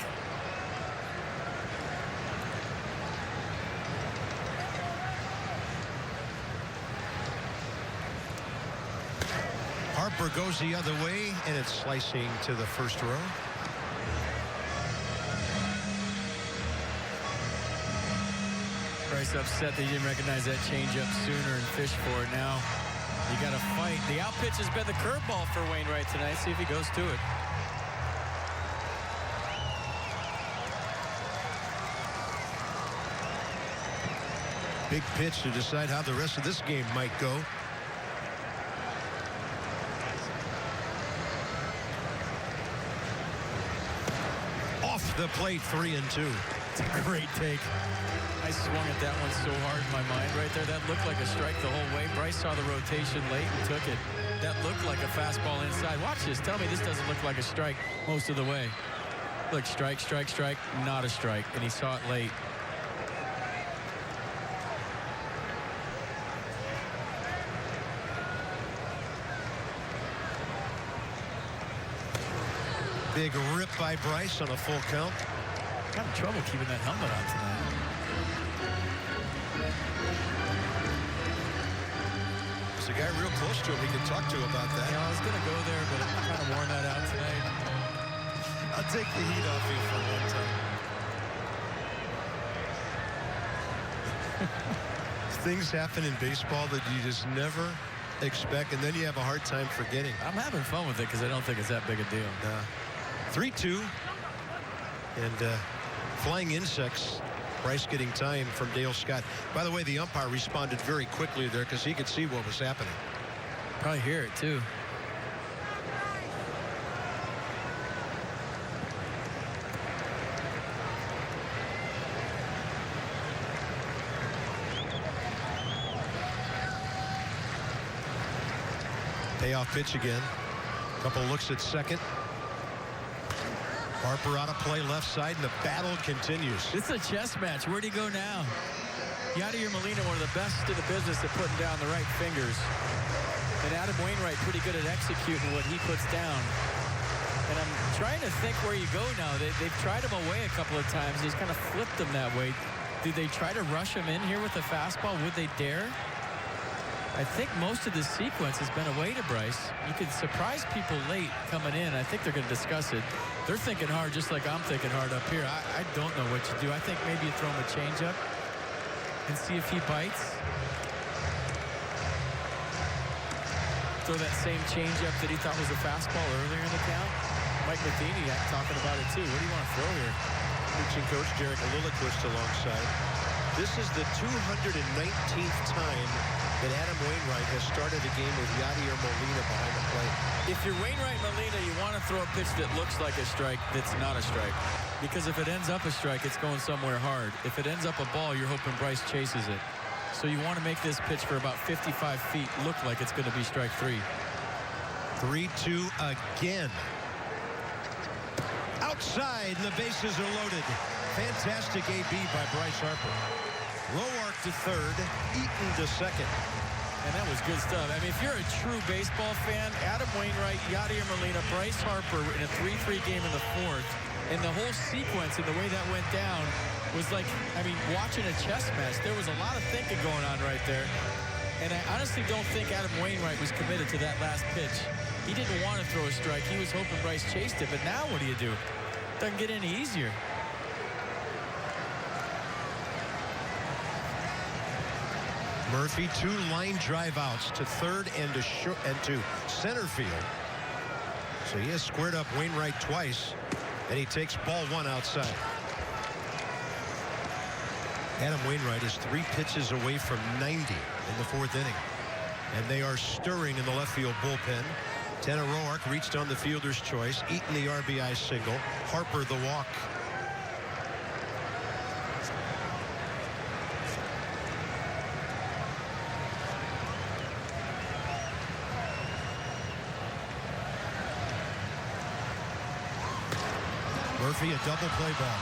Harper goes the other way, and it's slicing to the first row. Bryce upset that he didn't recognize that changeup sooner and fish for it. Now you got to fight. The out pitch has been the curveball for Wainwright tonight. See if he goes to it. Big pitch to decide how the rest of this game might go. Off the plate, 3-2. It's a great take. I swung at that one so hard in my mind right there. That looked like a strike the whole way. Bryce saw the rotation late and took it. That looked like a fastball inside. Watch this. Tell me this doesn't look like a strike most of the way. Look, strike, strike, strike, not a strike. And he saw it late. Big rip by Bryce on a full count. Having trouble keeping that helmet on tonight. There's a guy real close to him he could talk to about that. Yeah, I was going to go there, but I'm kind of worn that out tonight. I'll take the heat off you for one time. Things happen in baseball that you just never expect, and then you have a hard time forgetting. I'm having fun with it because I don't think it's that big a deal. 3-2. And flying insects. Bryce getting time from Dale Scott. By the way, the umpire responded very quickly there because he could see what was happening. Probably hear it too. Payoff pitch again. Couple looks at second. Harper out of play left side, and the battle continues. It's a chess match. Where do you go now? Yadier Molina, one of the best in the business at putting down the right fingers. And Adam Wainwright pretty good at executing what he puts down. And I'm trying to think where you go now. They've tried him away a couple of times. He's kind of flipped them that way. Do they try to rush him in here with the fastball? Would they dare? I think most of the sequence has been away to Bryce. You could surprise people late coming in. I think they're going to discuss it. They're thinking hard just like I'm thinking hard up here. I don't know what you do. I think maybe you throw him a changeup and see if he bites. Throw that same changeup that he thought was a fastball earlier in the count. Mike Matheny talking about it too. What do you want to throw here? Pitching coach Derek Lilliquist alongside. This is the 219th time that Adam Wainwright has started a game with Yadier Molina behind the plate. If you're Wainwright Molina, you want to throw a pitch that looks like a strike that's not a strike. Because if it ends up a strike, it's going somewhere hard. If it ends up a ball, you're hoping Bryce chases it. So you want to make this pitch for about 55 feet look like it's going to be strike three. 3-2 again. Outside, and the bases are loaded. Fantastic AB by Bryce Harper. Roark to third, Eaton to second. And that was good stuff. I mean, if you're a true baseball fan, Adam Wainwright, Yadier Molina, Bryce Harper in a 3-3 game in the fourth, And the whole sequence and the way that went down was like, I mean, watching a chess match. There was a lot of thinking going on right there. And I honestly don't think Adam Wainwright was committed to that last pitch. He didn't want to throw a strike. He was hoping Bryce chased it. But now what do? Doesn't get any easier. Murphy, 2 line drive outs to third and to center field. So he has squared up Wainwright twice, and he takes ball 1 outside. Adam Wainwright is 3 pitches away from 90 in the 4th inning. And they are stirring in the left field bullpen. Tanner Roark reached on the fielder's choice. Eaton the RBI single. Harper the walk. Murphy, a double play ball.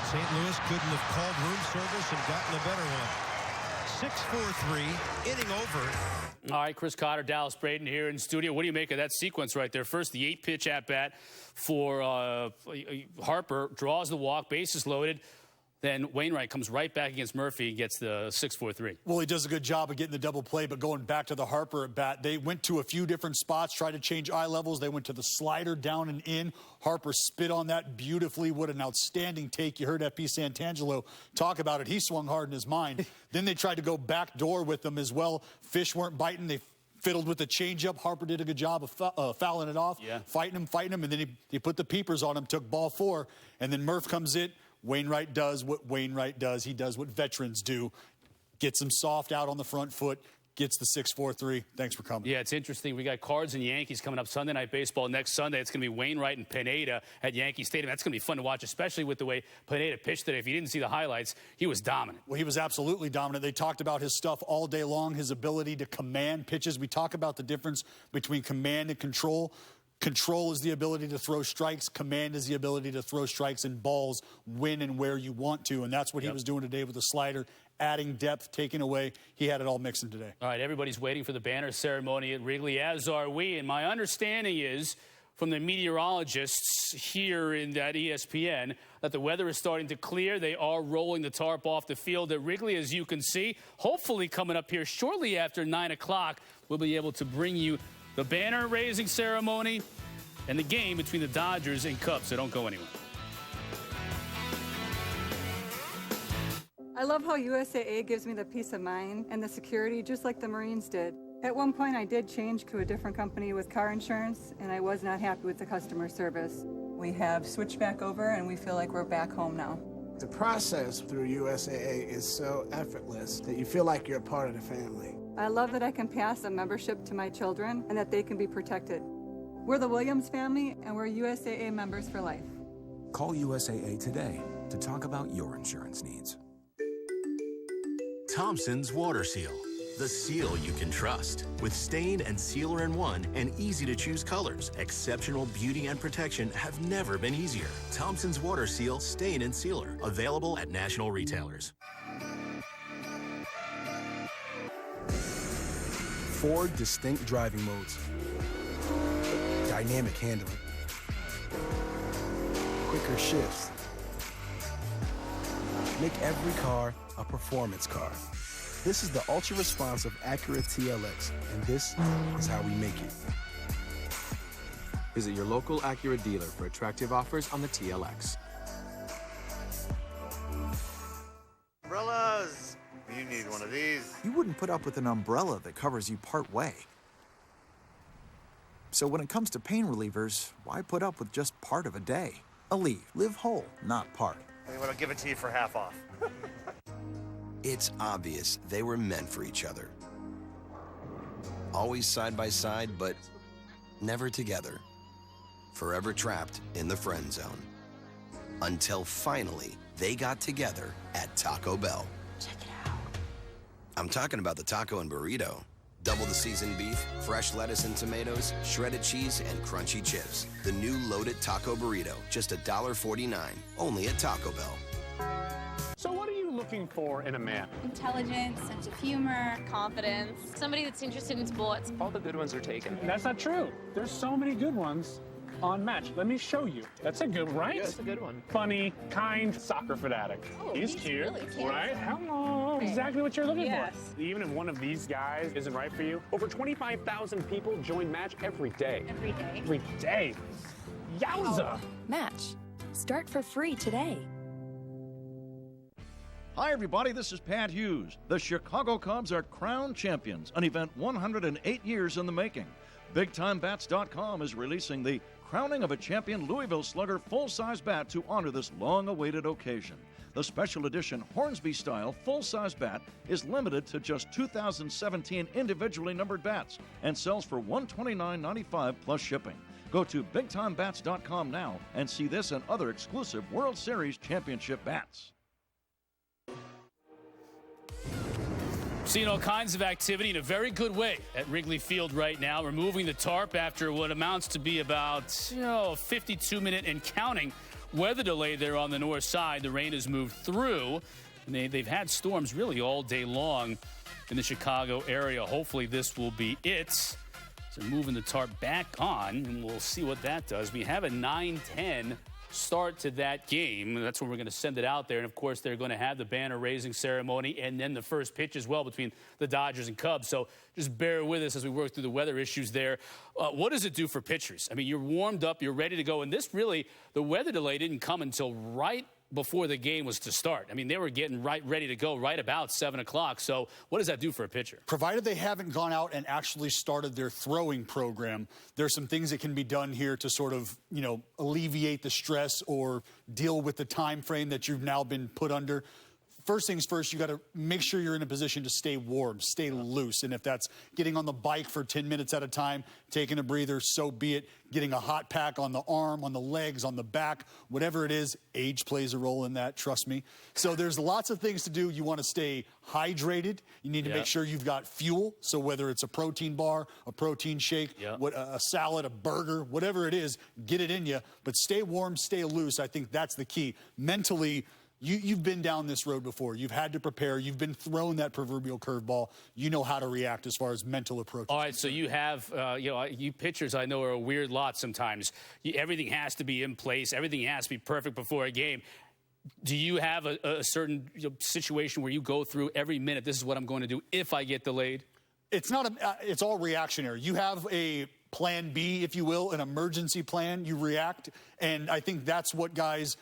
St. Louis couldn't have called room service and gotten a better one. 6-4-3, inning over. All right, Chris Cotter, Dallas Braden here in studio. What do you make of that sequence right there? First, the 8-pitch at-bat for Harper, draws the walk, bases loaded. Then Wainwright comes right back against Murphy and gets the 6-4-3. Well, he does a good job of getting the double play, but going back to the Harper at bat, they went to a few different spots, tried to change eye levels. They went to the slider down and in. Harper spit on that beautifully. What an outstanding take. You heard FP Santangelo talk about it. He swung hard in his mind. Then they tried to go back door with them as well. Fish weren't biting. They fiddled with the changeup. Harper did a good job of fouling it off, fighting him, and then he put the peepers on him, took ball 4, and then Murph comes in. Wainwright does what Wainwright does. He does what veterans do. Gets him soft out on the front foot, gets the 6-4-3. Thanks for coming. Yeah, it's interesting. We got Cards and Yankees coming up Sunday Night Baseball next Sunday. It's going to be Wainwright and Pineda at Yankee Stadium. That's going to be fun to watch, especially with the way Pineda pitched today. If you didn't see the highlights, he was dominant. Well, he was absolutely dominant. They talked about his stuff all day long, his ability to command pitches. We talk about the difference between command and control. Control is the ability to throw strikes. Command is the ability to throw strikes and balls when and where you want to. And that's what he was doing today with the slider, adding depth, taking away. He had it all mixing today. All right, everybody's waiting for the banner ceremony at Wrigley, as are we. And my understanding is from the meteorologists here in that ESPN that the weather is starting to clear. They are rolling the tarp off the field at Wrigley, as you can see. Hopefully coming up here shortly after 9 o'clock, we'll be able to bring you the banner raising ceremony and the game between the Dodgers and Cubs, so don't go anywhere. I love how USAA gives me the peace of mind and the security just like the Marines did. At one point, I did change to a different company with car insurance, and I was not happy with the customer service. We have switched back over, and we feel like we're back home now. The process through USAA is so effortless that you feel like you're a part of the family. I love that I can pass a membership to my children and that they can be protected. We're the Williams family, and we're USAA members for life. Call USAA today to talk about your insurance needs. Thompson's Water Seal, the seal you can trust. With stain and sealer in one and easy-to-choose colors, exceptional beauty and protection have never been easier. Thompson's Water Seal Stain and Sealer, available at national retailers. 4 distinct driving modes. Dynamic handling. Quicker shifts. Make every car a performance car. This is the ultra-responsive Acura TLX, and this is how we make it. Visit your local Acura dealer for attractive offers on the TLX. Umbrellas! You need one of these. You wouldn't put up with an umbrella that covers you part way. So when it comes to pain relievers, why put up with just part of a day? Aleve. Live whole, not part. Anyway, I'll give it to you for half off. It's obvious they were meant for each other. Always side by side, but never together. Forever trapped in the friend zone. Until finally, they got together at Taco Bell. Check it out. I'm talking about the taco and burrito. Double the seasoned beef, fresh lettuce and tomatoes, shredded cheese, and crunchy chips. The new loaded taco burrito, just $1.49, only at Taco Bell. So what are you looking for in a man? Intelligence, sense of humor, confidence, somebody that's interested in sports. All the good ones are taken. That's not true. There's so many good ones. on Match. Let me show you. That's a good, right? Yeah, that's a good one. Funny, kind, soccer fanatic. Oh, he's cute, really cute. right? Hello. Right. Exactly what you're looking Yes. for. Even if one of these guys isn't right for you, over 25,000 people join Match every day. Every day? Every day. Yowza! Match. Start for free today. Hi, everybody. This is Pat Hughes. The Chicago Cubs are crowned champions, an event 108 years in the making. BigTimeBats.com is releasing the Crowning of a Champion Louisville Slugger full-size bat to honor this long-awaited occasion. The special edition Hornsby-style full-size bat is limited to just 2017 individually numbered bats and sells for $129.95 plus shipping. Go to BigTimeBats.com now and see this and other exclusive World Series championship bats. Seeing all kinds of activity in a very good way at Wrigley Field right now, removing the tarp after what amounts to be about 52-minute and counting weather delay there on the north side. The rain has moved through, and they've had storms really all day long in the Chicago area. Hopefully this will be it. So moving the tarp back on, and we'll see what that does. We have a 9-10 start to that game. That's when we're going to send it out there. And, of course, they're going to have the banner-raising ceremony and then the first pitch as well between the Dodgers and Cubs. So just bear with us as we work through the weather issues there. What does it do for pitchers? I mean, you're warmed up, you're ready to go. And this really, the weather delay didn't come until right before the game was to start. I mean, they were getting ready to go right about 7 o'clock. So what does that do for a pitcher? Provided they haven't gone out and actually started their throwing program, there's some things that can be done here to sort of, alleviate the stress or deal with the time frame that you've now been put under. First things first, you got to make sure you're in a position to stay warm, stay loose. And if that's getting on the bike for 10 minutes at a time, taking a breather, so be it. Getting a hot pack on the arm, on the legs, on the back, whatever it is, age plays a role in that, trust me. So there's lots of things to do. You want to stay hydrated. You need to make sure you've got fuel. So whether it's a protein bar, a protein shake, a salad, a burger, whatever it is, get it in you. But stay warm, stay loose. I think that's the key. Mentally, You've been down this road before. You've had to prepare. You've been thrown that proverbial curveball. You know how to react as far as mental approach. All right, so you have, you pitchers I know are a weird lot sometimes. Everything has to be in place. Everything has to be perfect before a game. Do you have a certain situation where you go through every minute, this is what I'm going to do if I get delayed? It's not it's all reactionary. You have a plan B, if you will, an emergency plan. You react, and I think that's what guys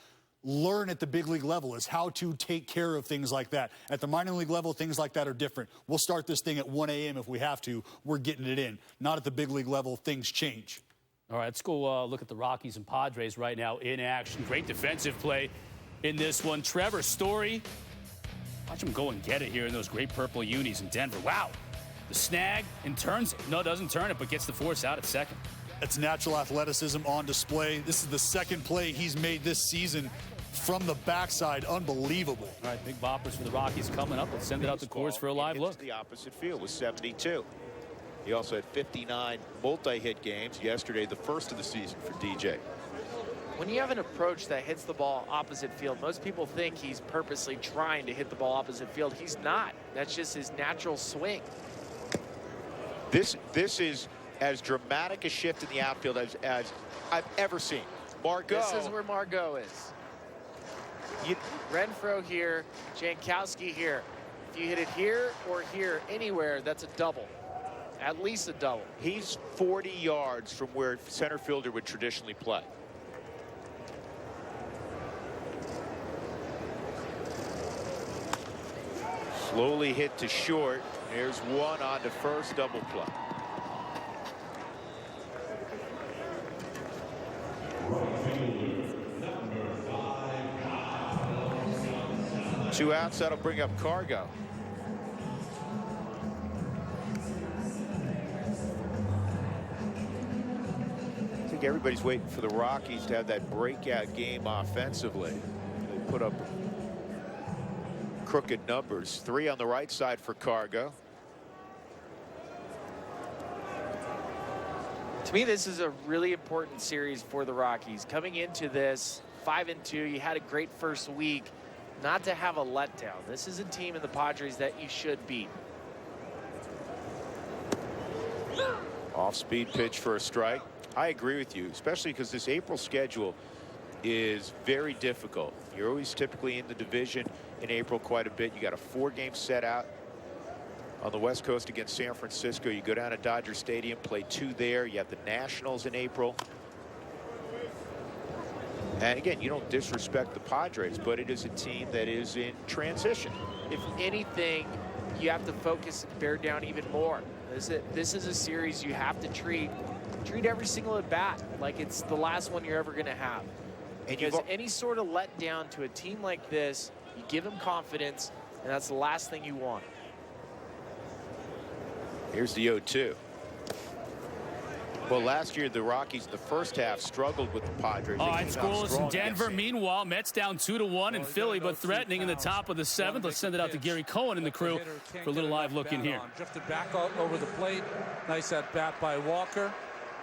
learn at the big league level is how to take care of things like that. At the minor league level, things like that are different. We'll start this thing at 1 a.m. if we have to. We're getting it in. Not at the big league level. Things change. All right, let's go look at the Rockies and Padres right now in action. Great defensive play in this one. Trevor Story, watch him go and get it here in those great purple unis in Denver. Wow, the snag and turns it. No, doesn't turn it, but gets the force out at second. It's natural athleticism on display. This is the second play he's made this season from the backside. Unbelievable. All right, big boppers for the Rockies coming up. Let's send it out the course for a live look. The opposite field with 72. He also had 59 multi-hit games yesterday, the first of the season for DJ. When you have an approach that hits the ball opposite field, most people think he's purposely trying to hit the ball opposite field. He's not. That's just his natural swing. This is as dramatic a shift in the outfield as I've ever seen. Margot. This is where Margot is. Renfroe here, Jankowski here. If you hit it here or here, anywhere, that's a double. At least a double. He's 40 yards from where center fielder would traditionally play. Slowly hit to short. Here's one on the first double play. Two outs, that'll bring up Cargo. I think everybody's waiting for the Rockies to have that breakout game offensively. They put up crooked numbers. 3 on the right side for Cargo. To me, this is a really important series for the Rockies. Coming into this 5-2, you had a great first week. Not to have a letdown. This is a team in the Padres that you should beat. Off-speed pitch for a strike. I agree with you, especially because this April schedule is very difficult. You're always typically in the division in April quite a bit. You got a 4-game set out on the West Coast against San Francisco. You go down to Dodger Stadium, play 2 there. You have the Nationals in April. And again, you don't disrespect the Padres, but it is a team that is in transition. If anything, you have to focus and bear down even more. This is a series you have to treat every single at bat like it's the last one you're ever going to have. And because any sort of letdown to a team like this, you give them confidence, and that's the last thing you want. Here's the 0-2. Well, last year the Rockies in the first half struggled with the Padres. All right, scoreless in Denver. Meanwhile, Mets down 2-1 in Philly, but threatening in the top of the 7th. Let's send it out to Gary Cohen and the crew for a little live look in here. Drifted back out over the plate. Nice at bat by Walker.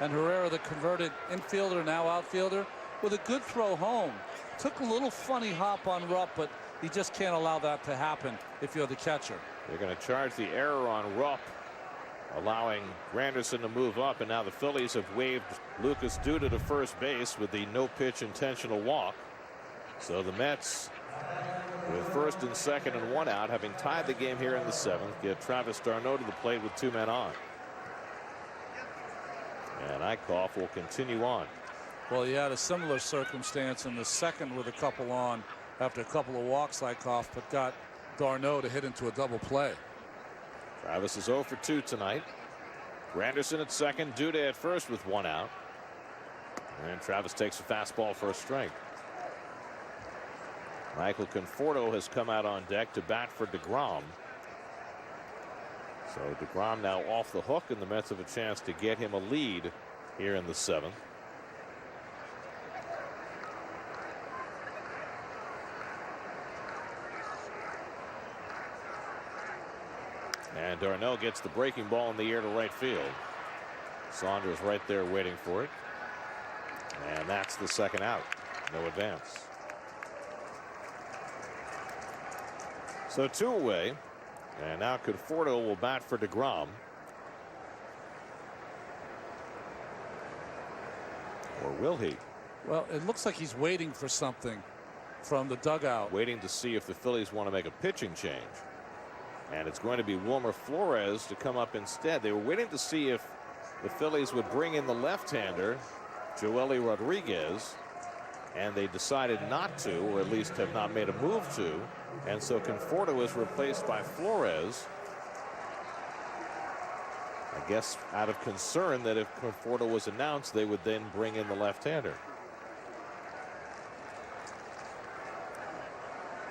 And Herrera, the converted infielder, now outfielder, with a good throw home. Took a little funny hop on Rupp, but he just can't allow that to happen if you're the catcher. They're going to charge the error on Rupp, allowing Granderson to move up, and now the Phillies have waived Lucas Duda to first base with the no-pitch intentional walk. So the Mets, with first and second and 1 out, having tied the game here in the 7th, get Travis d'Arnaud to the plate with 2 men on. And Eichhoff will continue on. Well, he had a similar circumstance in the 2nd with a couple on after a couple of walks, Eichhoff, but got d'Arnaud to hit into a double play. Travis is 0 for 2 tonight. Granderson at second, Duda at first with 1 out. And Travis takes a fastball for a strike. Michael Conforto has come out on deck to bat for DeGrom. So DeGrom now off the hook, and the Mets have a chance to get him a lead here in the 7th. And d'Arnaud gets the breaking ball in the air to right field. Saunders right there waiting for it. And that's the 2nd out. No advance. So 2 away. And now Conforto will bat for DeGrom. Or will he? Well, it looks like he's waiting for something from the dugout. Waiting to see if the Phillies want to make a pitching change. And it's going to be Wilmer Flores to come up instead. They were waiting to see if the Phillies would bring in the left-hander, Joely Rodriguez, and they decided not to, or at least have not made a move to. And so Conforto is replaced by Flores. I guess out of concern that if Conforto was announced, they would then bring in the left-hander.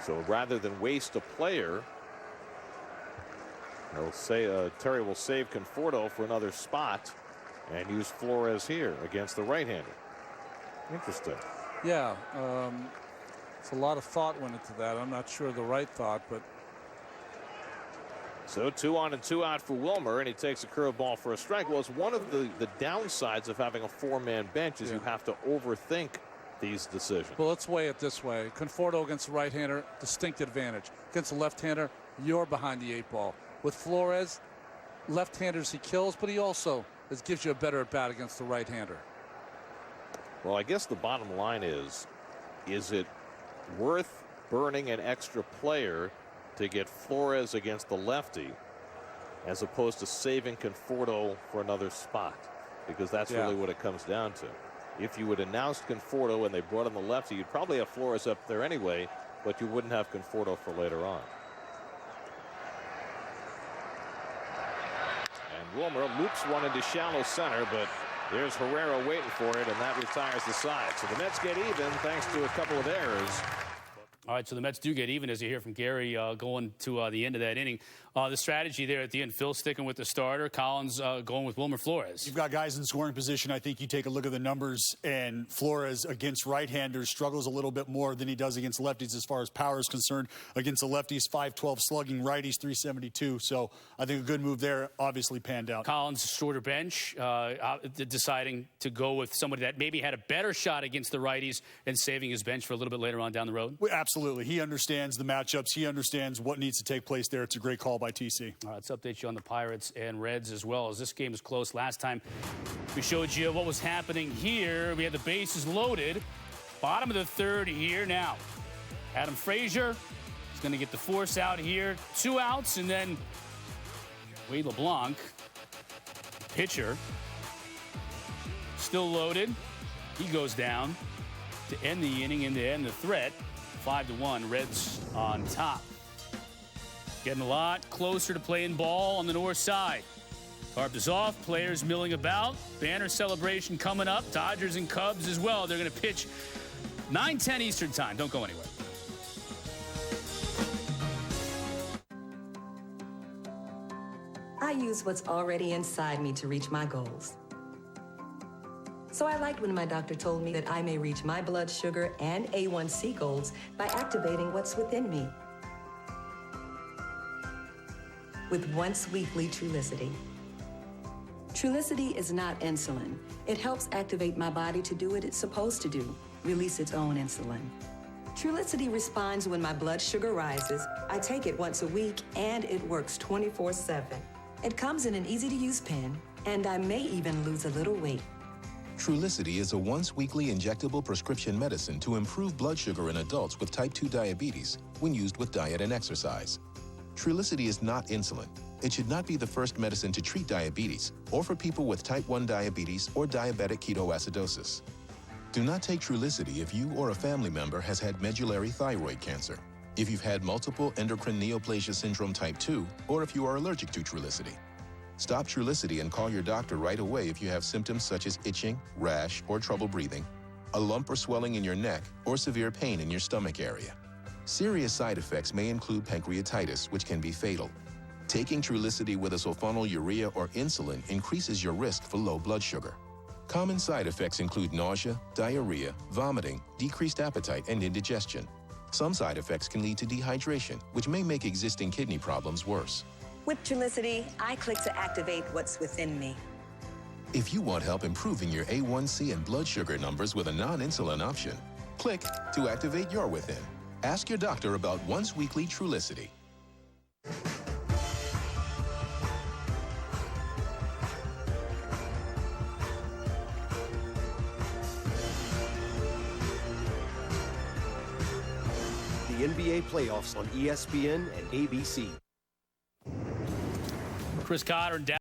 So rather than waste a player, they'll say Terry will save Conforto for another spot and use Flores here against the right-hander. Interesting. Yeah, it's a lot of thought went into that. I'm not sure the right thought, but. So 2 on and 2 out for Wilmer, and he takes a curveball for a strike. Well, it's one of the downsides of having a 4-man bench is you have to overthink these decisions. Well, let's weigh it this way. Conforto against the right-hander, distinct advantage. Against the left-hander, you're behind the 8 ball. With Flores, left-handers he kills, but he also gives you a better at-bat against the right-hander. Well, I guess the bottom line is it worth burning an extra player to get Flores against the lefty as opposed to saving Conforto for another spot? Because that's really what it comes down to. If you would announce Conforto and they brought in the lefty, you'd probably have Flores up there anyway, but you wouldn't have Conforto for later on. And Wilmer loops one into shallow center, but there's Herrera waiting for it, and that retires the side. So the Mets get even thanks to a couple of errors. All right, so the Mets do get even, as you hear from Gary, going to the end of that inning. The strategy there at the end, Phil sticking with the starter, Collins going with Wilmer Flores. You've got guys in scoring position. I think you take a look at the numbers, and Flores against right-handers struggles a little bit more than he does against lefties as far as power is concerned. Against the lefties, .512 slugging, righties, .372. So I think a good move there obviously panned out. Collins, shorter bench, deciding to go with somebody that maybe had a better shot against the righties and saving his bench for a little bit later on down the road. Absolutely. Absolutely. He understands the matchups. He understands what needs to take place there. It's a great call by TC. All right, let's update you on the Pirates and Reds as well, as this game is close. Last time we showed you what was happening here. We had the bases loaded. Bottom of the third here now. Adam Frazier is going to get the force out here. 2 outs, and then Wade LeBlanc, pitcher, still loaded. He goes down to end the inning and to end the threat. 5-1, Reds on top. Getting a lot closer to playing ball on the north side. Harp is off, players milling about. Banner celebration coming up. Dodgers and Cubs as well. They're going to pitch 9:10 Eastern time. Don't go anywhere. I use what's already inside me to reach my goals. So I liked when my doctor told me that I may reach my blood sugar and A1C goals by activating what's within me with once-weekly Trulicity. Trulicity is not insulin. It helps activate my body to do what it's supposed to do, release its own insulin. Trulicity responds when my blood sugar rises. I take it once a week, and it works 24/7. It comes in an easy-to-use pen, and I may even lose a little weight. Trulicity is a once-weekly injectable prescription medicine to improve blood sugar in adults with type 2 diabetes when used with diet and exercise. Trulicity is not insulin. It should not be the first medicine to treat diabetes or for people with type 1 diabetes or diabetic ketoacidosis. Do not take Trulicity if you or a family member has had medullary thyroid cancer, if you've had multiple endocrine neoplasia syndrome type 2, or if you are allergic to Trulicity. Stop Trulicity and call your doctor right away if you have symptoms such as itching, rash, or trouble breathing, a lump or swelling in your neck, or severe pain in your stomach area. Serious side effects may include pancreatitis, which can be fatal. Taking Trulicity with a sulfonylurea or insulin increases your risk for low blood sugar. Common side effects include nausea, diarrhea, vomiting, decreased appetite, and indigestion. Some side effects can lead to dehydration, which may make existing kidney problems worse. With Trulicity, I click to activate what's within me. If you want help improving your A1C and blood sugar numbers with a non-insulin option, click to activate your within. Ask your doctor about once-weekly Trulicity. The NBA playoffs on ESPN and ABC. Chris Cotter and